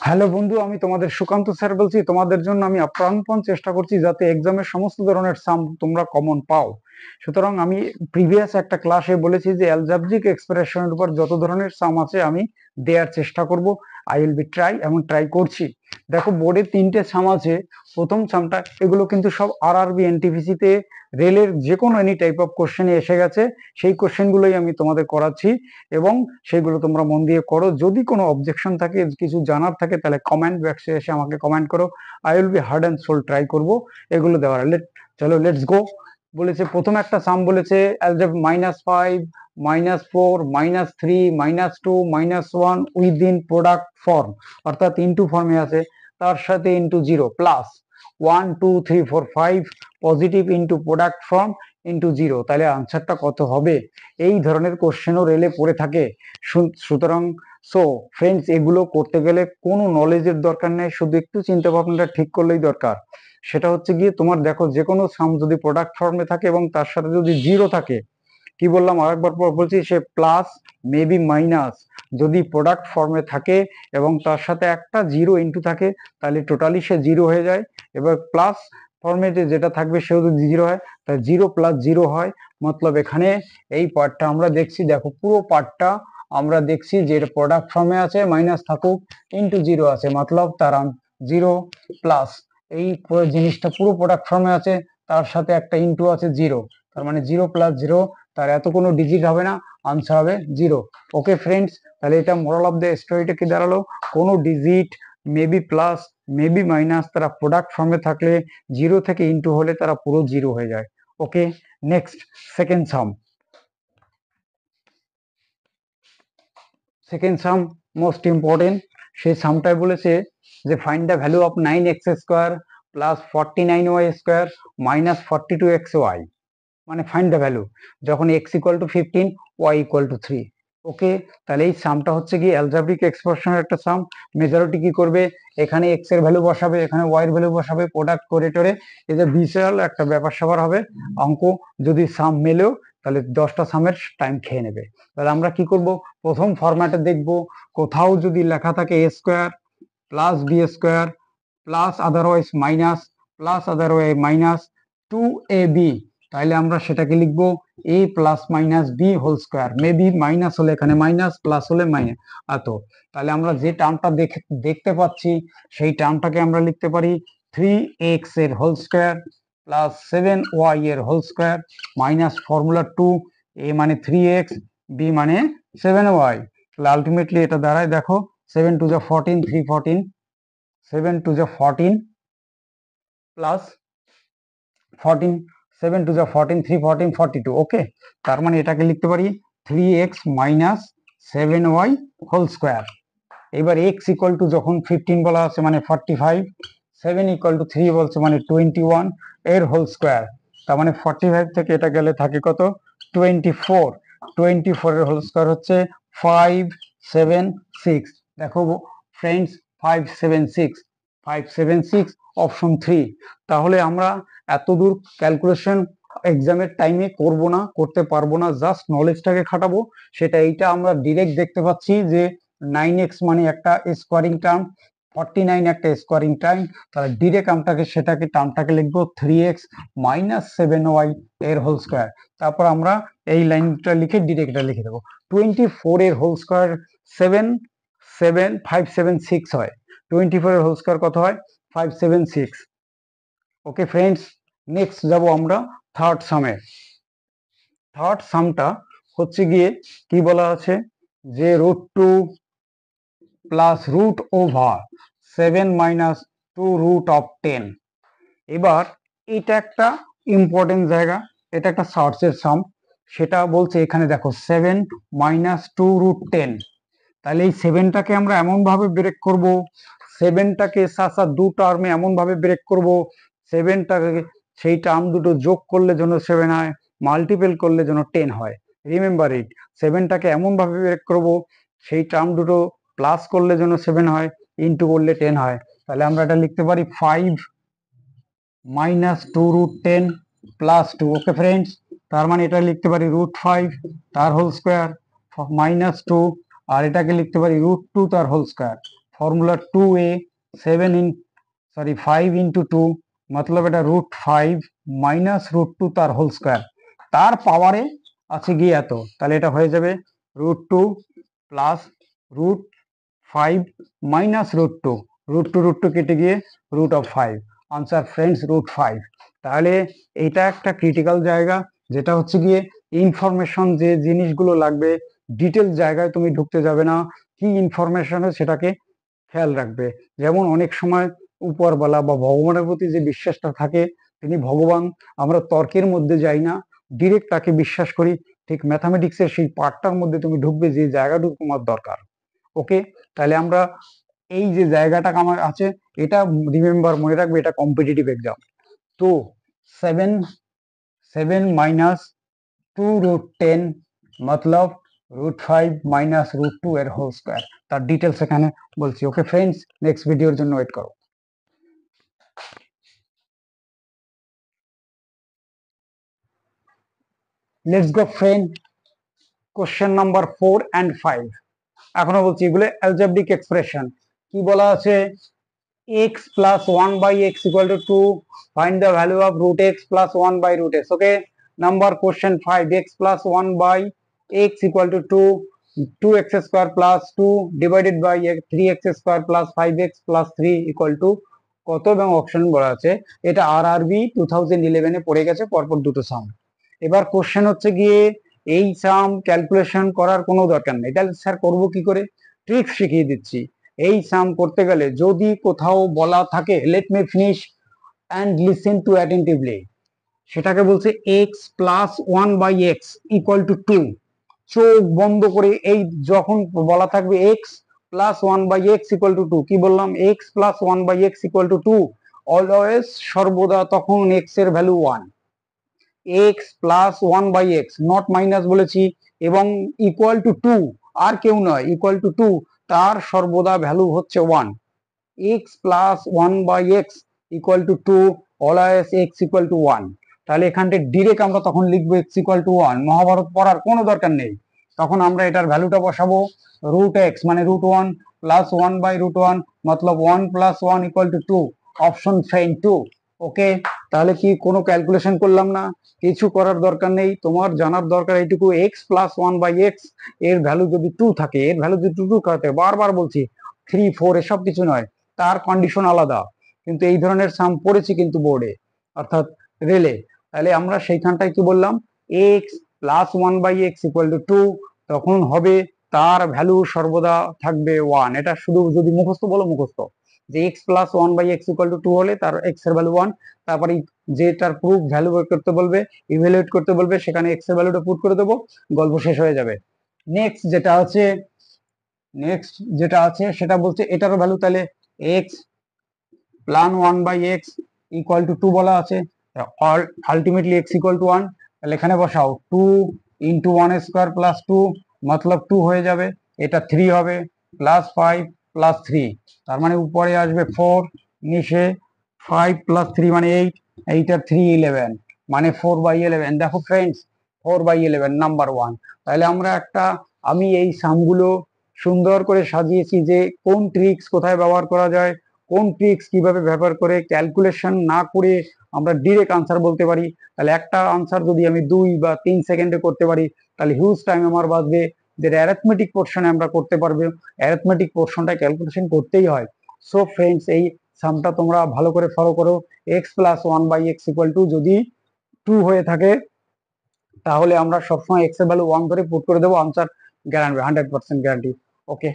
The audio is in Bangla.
হ্যালো বন্ধু, আমি তোমাদের সুকান্ত স্যার বলছি। তোমাদের জন্য আমি আপ্রাণপণ চেষ্টা করছি যাতে এক্সামের সমস্ত ধরনের সাম তোমরা কমন পাও। সুতরাং আমি প্রিভিয়াস একটা ক্লাসে বলেছি যে অ্যালজাবরিক এক্সপ্রেশনের উপর যত ধরনের সাম আছে আমি দেওয়ার চেষ্টা করব। আই উইল বি ট্রাই এবং ট্রাই করছি। দেখো, বোর্ডে তিনটে সাম আছে। প্রথম সামটা, এগুলো কিন্তু সব আরআরবি এনটিপিসি তে রেলের যে কোনো এনি টাইপ অফ কোশ্চেনে এসে গেছে। সেই কোশ্চেনগুলোই আমি তোমাদের করাচ্ছি এবং সেগুলো তোমরা মন দিয়ে করো। যদি কোনো অবজেকশন থাকে, কিছু জানার থাকে, তাহলে কমেন্ট বক্সে এসে আমাকে কমেন্ট করো। I will be heart and soul try করবো এগুলো দেওয়ার। চলো, লেটস গো। বলেছে প্রথম একটা সাম বলেছে -5 -4 -3 -2 -1 উইদিন প্রোডাক্ট ফর্ম, অর্থাৎ ইনটু ফর্মে আছে, তার সাথে into 0 plus 1 2 3 4 5 positive into product form into 0। তাহলে আনসারটা কত হবে? এই ধরনের কোশ্চেনও রেলে পড়ে থাকে। সুতরাং ফ্রেন্ডস, এগুলো করতে গেলে কোনো নলেজের দরকার নেই, শুধু একটু চিন্তা ভাবনাটা ঠিক করলেই দরকার। সেটা হচ্ছে গিয়ে, তোমার দেখো, যে কোনো সাম যদি প্রোডাক্ট ফর্মে থাকে এবং তার সাথে যদি 0 থাকে, কি বললাম আরেকবার পর বলছি, সে প্লাস মেবি মাইনাস যদি প্রোডাক্ট ফর্মে থাকে এবং তার সাথে একটা 0 ইনটু থাকে, তাহলে টোটালি সে 0 হয়ে যায়। এবার প্লাস ফর্মে যেটা থাকবে সেও যদি 0 হয়, তাহলে 0 প্লাস 0 হয়। মতলব এখানে এই পার্টটা আমরা দেখছি, দেখো পুরো পার্টটা আমরা দেখছি যে এটা প্রোডাক্ট ফর্মে আছে, মাইনাস থাকুক, ইনটু 0 আছে, মতলব তার 0 প্লাস এই জিনিসটা পুরো প্রোডাক্ট ফর্মে আছে, তার সাথে একটা ইনটু আছে 0, তার মানে 0 প্লাস 0, তার এত কোনো ডিজিট হবে না, আনসার হবে 0। ওকে ফ্রেন্ডস, তাহলে এটা মোরাল অফ দ্য স্টোরিটা কি দাঁড়ালো? কোনো digit maybe plus maybe minus তারা প্রোডাক্ট ফর্মে থাকলে 0 থেকে ইনটু হলে তারা পুরো 0 হয়ে যায়। ওকে, নেক্সট, সেকেন্ড সাম। সেকেন্ড সাম মোস্ট ইম্পর্টেন্ট। সেই সামটাই বলেছে যে find the value of 9x square plus 49y square minus 42xy। মানে ফাইন্ড দ্য ভ্যালু যখন x equal two 15, y equal to 3। ওকে, তাহলে এই সামটা হচ্ছে কি অ্যালজাব্রিক এক্সপ্রেশনের একটা সাম। মেজরিটি কি করবে, এখানে x এর ভ্যালু বসাবে, এখানে y এর ভ্যালু বসাবে, প্রোডাক্ট করে টরে এই যে বিশাল একটা ব্যাপার স্যাপার হবে অঙ্ক। যদি সাম মেলেও তাহলে 10টা সামের টাইম খেয়ে নেবে। তাহলে আমরা কি করব, প্রথম ফরম্যাটে দেখব, কোথাও যদি লেখা থাকে a square plus B square plus otherwise minus plus otherwise minus 2ab, তাহলে আমরা সেটাকে লিখবো a plus minus B whole square. Maybe minus হলে এখানে মাইনাস, প্লাস হলে মাইনাস। তাহলে আমরা যে টার্মটা দেখতে পাচ্ছি সেই টার্মটাকে আমরা লিখতে পারি 3x এর হোল স্কোয়ার প্লাস 7y এর whole square minus formula 2, a মানে 3x, b মানে 7y। তাহলে আলটিমেটলি এটা দাঁড়ায়, দেখো, 7 টু যা 14, 3 14, 7 টু যা 14 প্লাস 14, 7 টু যা 14, 3 14, 42। ওকে, তার মানে এটাকে লিখতে পারি 3x minus 7y whole square. এবার x ইকুয়াল টু যখন 15 বলা আছে মানে 45, 7 ইকুয়াল টু 3 বলছে মানে 21 এর হোল স্কোয়ার। তার মানে 45 থেকে এটা গেলে থাকে কত, 24। 24 এর হোল স্কোয়ার হচ্ছে 576। দেখো ফ্রেন্ডস, 576, 576 অপশন 3। তাহলে আমরা এতদূর ক্যালকুলেশন এক্সামের টাইমে করব না, করতে পারবো না, জাস্ট নলেজটাকে খাটাবো। সেটা এইটা আমরা ডিরেক্ট দেখতে পাচ্ছি যে 9x মানে একটা স্কোয়ারিং টার্ম, 49 একটা স্কোয়ারিং টার্ম, তাহলে ডিরেক্ট আমটাকে সেটাকে টার্মটাকে লিখবো 3x মাইনাস 7y এর হোল স্কোয়ার। তারপর আমরা এই লাইনটা লিখে ডিরেক্ট এটা লিখে দেবো। 24 এর হোল স্কোয়ার 576 হয়। 24 এর হোল স্কোয়ার কত হয়, 576। ওকে ফ্রেন্ডস, নেক্সট যাব আমরা থার্ড সামে। থার্ড সামটা হচ্ছে গিয়ে কি বলা আছে যে √2 প্লাস √7 মাইনাস 2 √10। এবার এটা একটা ইম্পর্টেন্ট জায়গা, এটা একটা সার্চের সাম। সেটা বলছে এখানে দেখো 7 মাইনাস 2 √10। তাহলে এই 7টাকে আমরা এমন ভাবে ব্রেক করব, 7টাকে সাসা দু টার্মে এমন ভাবে ব্রেক করব, 7টাকে সেই টার্ম দুটো যোগ করলে যেন 7 হয়, মাল্টিপল করলে যেন 10 হয়। রিমেম্বার ইট, 7টাকে এমন ভাবে ব্রেক করব সেই টার্ম দুটো প্লাস করলে যেন 7 হয়, ইনটু করলে 10 হয়। তাহলে আমরা এটা লিখতে পারি 5 মাইনাস 2 √10 প্লাস 2। ওকে ফ্রেন্ডস, তার মানে এটা লিখতে পারি √5 তার হোল স্কোয়ার মাইনাস 2, আর এটাকে লিখতে পারি √2 তার whole square. Formula 2a 5 into 2 मतलब এটা √5 মাইনাস √2 তার হোল স্কয়ার তার পাওয়ারে আছে গিয়ে এত, তাহলে এটা হয়ে যাবে √2 প্লাস √5 মাইনাস √2, √2 কেটে গিয়ে √5। Answer friends √5। তাহলে এটা একটা ক্রিটিক্যাল জায়গা, যেটা হচ্ছে গিয়ে ইনফরমেশন যে জিনিসগুলো লাগবে ডিটেল জায়গায় তুমি ঢুকতে যাবে না, কি ইনফরমেশন সেটাকে খেয়াল রাখবে। যেমন অনেক সময় উপরওয়ালা বা ভগবানের প্রতি যে বিশ্বাসটা থাকে, তিনি ভগবান, আমরা তর্কের মধ্যে যাই না, ডিরেক্ট তাকে বিশ্বাস করি। ঠিক ম্যাথামেটিক্সের সেই পার্টটার মধ্যে তুমি ঢুকবে যে জায়গাটুকু তোমার দরকার। ওকে, তাহলে আমরা এই যে জায়গাটা আমার আছে এটা রিমেম্বার মনে রাখবে, এটা কম্পিটিটিভ এক্সাম। তো 7 মাইনাস 2√10 मतलब √5 মাইনাস √2 এর হোল স্কয়ার, তার ডিটেলস এখানে বলছি। ওকে ফ্রেন্ডস, নেক্সট ভিডিওর জন্য ওয়েট করো। Let's go friend, question number 4 and 5। এখনো বলছি এগুলো অ্যালজেব্রিক এক্সপ্রেশন। কি বলা আছে? x plus 1 by x equal to 2, find the value of √x plus 1 by √x। okay, number question 5, x plus 1 by x equal to 2, 2x square plus 2 divided by 3x square plus 5x plus 3 equal to কত, এবং অপশন বলা আছে। এটা আরআরবি 2011 এ পড়ে গেছে, পরপর দুটো সাম। এবার কোশ্চেন হচ্ছে গিয়ে এই সাম ক্যালকুলেশন করার কোনো দরকার নেই, তাহলে স্যার করবো কি করে? ট্রিক্স শিখিয়ে দিচ্ছি। এই সাম করতে গেলে যদি কোথাও বলা থাকে let me finish and listen to attentively, সেটাকে বলছে X plus 1 by X equal to 2। চোখ বন্ধ করে এই যখন বলা থাকবে X plus 1 by X equal to 2, কি বললাম? X plus 1 by X equal to 2, always সর্বদা তখন এক্স এর value 1। X plus 1 by X, not minus বলেছি, এবং ইকুয়াল টু 2, আর কেউ নয়, ইকুয়াল টু 2, তার সর্বদা ভ্যালু হচ্ছে 1। X plus 1 by X equal to 2, always X equal to 1। তাহলে এখানটা ডিরেক্ট আমরা তখন লিখবো এক্স ইকুয়াল টু 1, মহাভারত পড়ার কোনো দরকার নেই। তখন আমরা এটার ভ্যালুটা বসাবো √x মানে √1 প্লাস 1 বাই √1 মতলব 1 প্লাস 1 ইকুয়াল টু 2, অপশন ফ্রেন্ড 2। ওকে, তাহলে কি কোনো ক্যালকুলেশন করলাম না, কিছু করার দরকার নেই। তোমার জানার দরকার এইটুকু, এক্স প্লাস 1 বাই এক্স এর ভ্যালু যদি 2 থাকে, এর ভ্যালু যদি 2 থাকে, বারবার বলছি 3 4 এসব কিছু নয়, তার কন্ডিশন আলাদা। কিন্তু এই ধরনের সাম পড়েছি কিন্তু বোর্ডে, অর্থাৎ রেলে। তাহলে আমরা সেইখানটায় কি বললাম? X plus 1 by X equal to 2, তখন হবে তার ভ্যালু সর্বদা থাকবে 1। এটা শুধু যদি মুখস্থ বলো মুখস্থ, যে X plus 1 by X equal to 2 হলে তার এক্স এর ভ্যালু 1। তারপরে যেটার প্রুফ ভ্যালু বের করতে বলবে, ইভ্যালুয়েট করতে বলবে, সেখানে এক্স এর ভ্যালুটা পুট করে দেবো, গল্প শেষ হয়ে যাবে। নেক্সট যেটা আছে সেটা বলছে এটারও ভ্যালু, তাহলে X plus 1 by X equal to 2 বলা আছে, আলটিমেটলি এক্স ইকুয়াল টু 1। তাহলে এখানে বসাও 2 ইন্টু 1 স্কোয়ার প্লাস 2 মতলব 2 হয়ে যাবে, এটা 3 হবে, প্লাস 5 প্লাস 3, তার মানে উপরে আসবে 4, নিচে 5 প্লাস 3 মানে 8, 8 আর 3 11, মানে 4/11। দেখো ফ্রেন্ডস, 4/11 নাম্বার 1। তাহলে আমরা আমি এই সামগুলো সুন্দর করে সাজিয়েছি যে কোন ট্রিক্স কোথায় ব্যবহার করা যায়, কোন ট্রিক্স কিভাবে ব্যবহার করে ক্যালকুলেশন না করে আমরা ডিরেক্ট আনসার বলতে পারি। তাহলে একটা আনসার যদি আমি 2 বা 3 সেকেন্ডে করতে পারি, তাহলে হিউজ টাইম আমার বাঁচবে, যেটা অ্যারিথমেটিক পোর্শনে আমরা করতে পারবো। অ্যারিথমেটিক পোর্শনটা ক্যালকুলেশন করতেই হয়। সো ফ্রেন্ডস, এই সামটা তোমরা ভালো করে ফলো করো। X plus 1 by X equal to যদি 2 হয়ে থাকে, তাহলে আমরা সবসময় এক্স এর ভ্যালু 1 ধরে পুট করে দেবো, আনসার গ্যারান্টি 100% গ্যারান্টি। ওকে,